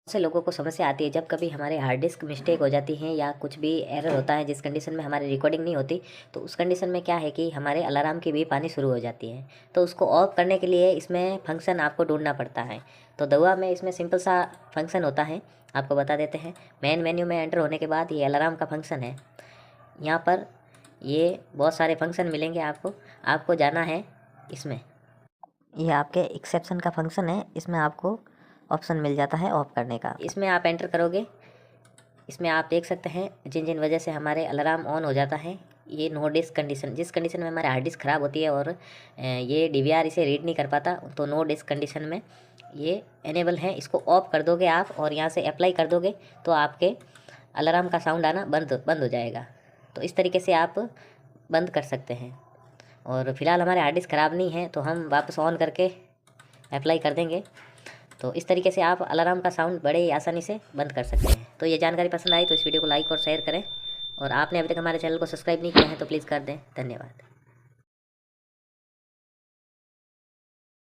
से लोगों को समस्या आती है जब कभी हमारे हार्ड डिस्क मिस्टेक हो जाती है या कुछ भी एरर होता है जिस कंडीशन में हमारी रिकॉर्डिंग नहीं होती, तो उस कंडीशन में क्या है कि हमारे अलार्म की भी पानी शुरू हो जाती है। तो उसको ऑफ करने के लिए इसमें फंक्शन आपको ढूंढना पड़ता है। तो दवा में इसमें सिंपल सा फंक्शन होता है, आपको बता देते हैं। मेन मेन्यू में एंटर होने के बाद ये अलार्म का फंक्शन है। यहाँ पर ये बहुत सारे फंक्शन मिलेंगे आपको जाना है इसमें। ये आपके एक्सेप्शन का फंक्शन है, इसमें आपको ऑप्शन मिल जाता है ऑफ करने का। इसमें आप एंटर करोगे, इसमें आप देख सकते हैं जिन जिन वजह से हमारे अलार्म ऑन हो जाता है। ये नो डिस्क कंडीशन, जिस कंडीशन में हमारे हार्ड डिस्क ख़राब होती है और ये DVR इसे रीड नहीं कर पाता, तो नो डिस्क कंडीशन में ये एनेबल है। इसको ऑफ कर दोगे आप और यहाँ से अप्लाई कर दोगे तो आपके अलार्म का साउंड आना बंद हो जाएगा। तो इस तरीके से आप बंद कर सकते हैं। और फिलहाल हमारे हार्ड डिस्क ख़राब नहीं है तो हम वापस ऑन करके अप्लाई कर देंगे। तो इस तरीके से आप अलार्म का साउंड बड़े ही आसानी से बंद कर सकते हैं। तो ये जानकारी पसंद आई तो इस वीडियो को लाइक और शेयर करें, और आपने अभी तक हमारे चैनल को सब्सक्राइब नहीं किया है तो प्लीज़ कर दें। धन्यवाद।